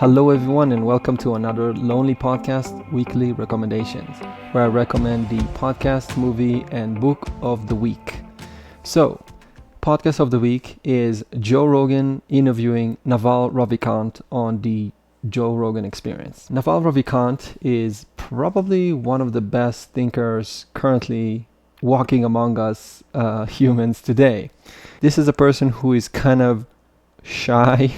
Hello everyone and welcome to another Lonely Podcast Weekly Recommendations, where I recommend the podcast, movie, and book of the week. So, podcast of the week is Joe Rogan interviewing Naval Ravikant on the Joe Rogan Experience. Naval Ravikant is probably one of the best thinkers currently walking among us humans today. This is a person who is kind of shy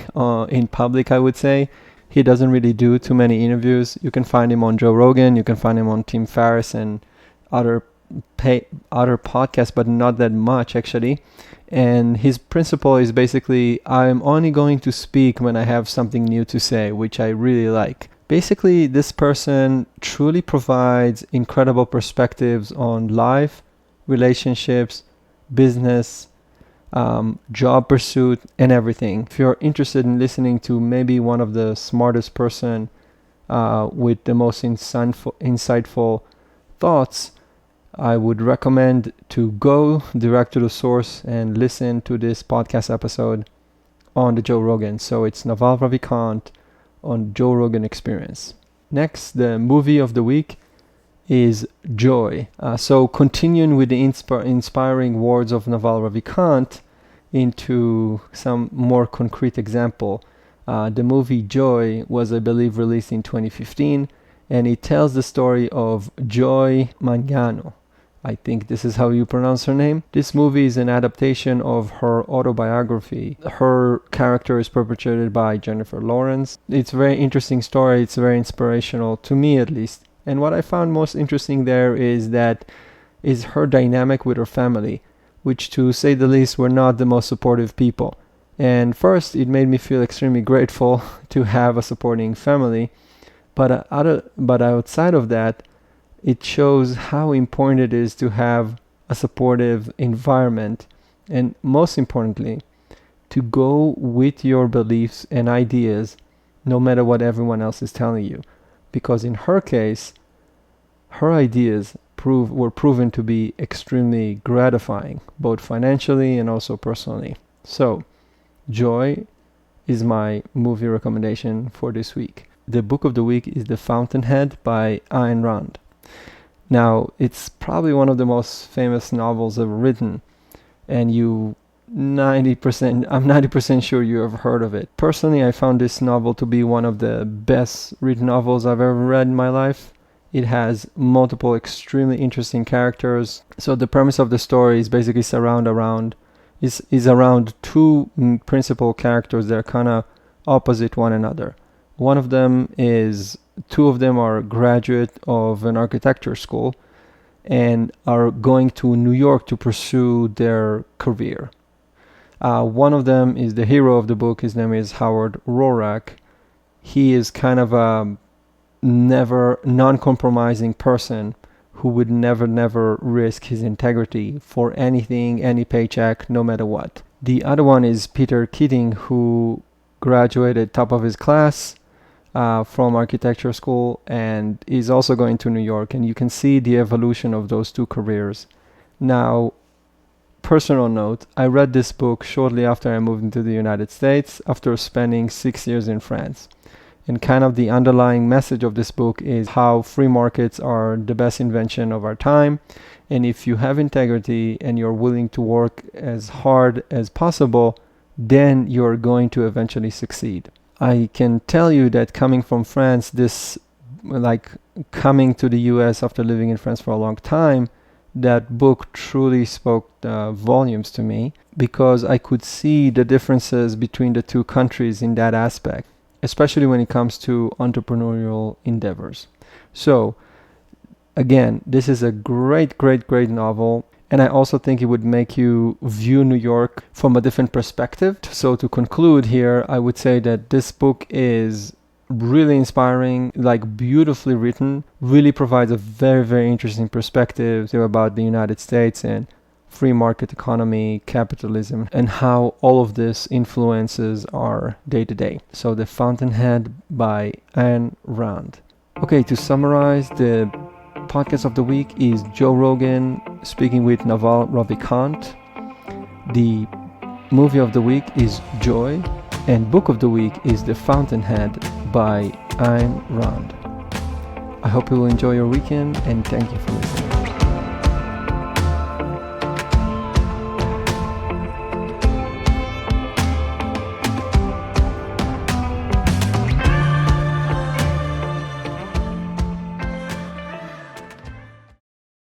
in public, I would say. He doesn't really do too many interviews. You can find him on Joe Rogan, you can find him on Tim Ferriss and other podcasts, but not that much actually. And his principle is basically, I'm only going to speak when I have something new to say, which I really like. Basically, this person truly provides incredible perspectives on life, relationships, business, job pursuit, and everything. If you're interested in listening to maybe one of the smartest person with the most insightful thoughts, I would recommend to go direct to the source and listen to this podcast episode on the Joe Rogan. So it's Naval Ravikant on Joe Rogan Experience. Next, the movie of the week is Joy. So continuing with the inspiring words of Naval Ravikant into some more concrete example. The movie Joy was, I believe, released in 2015, and it tells the story of Joy Mangano. I think this is how you pronounce her name. This movie is an adaptation of her autobiography. Her character is perpetrated by Jeniffer Lawrence. It's a very interesting story. It's very inspirational, to me at least. And what I found most interesting there is her dynamic with her family, which, to say the least, were not the most supportive people. And first, it made me feel extremely grateful to have a supporting family. But outside of that, it shows how important it is to have a supportive environment. And most importantly, to go with your beliefs and ideas, no matter what everyone else is telling you. Because in her case, her ideas were proven to be extremely gratifying, both financially and also personally. So, Joy is my movie recommendation for this week. The book of the week is The Fountainhead by Ayn Rand. Now, it's probably one of the most famous novels ever written, and I'm 90% sure you have heard of it. Personally, I found this novel to be one of the best written novels I've ever read in my life. It has multiple extremely interesting characters. So the premise of the story is basically around two principal characters that are kind of opposite one another. Two of them are graduate of an architecture school and are going to New York to pursue their career. One of them is the hero of the book. His name is Howard Roark. He is kind of a non-compromising person who would never risk his integrity for anything, any paycheck, no matter what. The other one is Peter Keating, who graduated top of his class from architecture school and is also going to New York. And you can see the evolution of those two careers. Now, personal note, I read this book shortly after I moved into the United States after spending 6 years in France. And kind of the underlying message of this book is how free markets are the best invention of our time. And if you have integrity and you're willing to work as hard as possible, then you're going to eventually succeed. I can tell you that coming from France, coming to the US after living in France for a long time, that book truly spoke volumes to me because I could see the differences between the two countries in that aspect, especially when it comes to entrepreneurial endeavors. So, again, this is a great novel. And I also think it would make you view New York from a different perspective. So to conclude here, I would say that this book is really inspiring, beautifully written, really provides a very interesting perspective about the United States and free market economy, capitalism, and how all of this influences our day-to-day. So The Fountainhead by Ayn Rand. Okay, to summarize, the podcast of the week is Joe Rogan speaking with Naval Ravikant. The movie of the week is Joy, and book of the week is The Fountainhead by Ayn Rand. I hope you will enjoy your weekend and thank you for listening.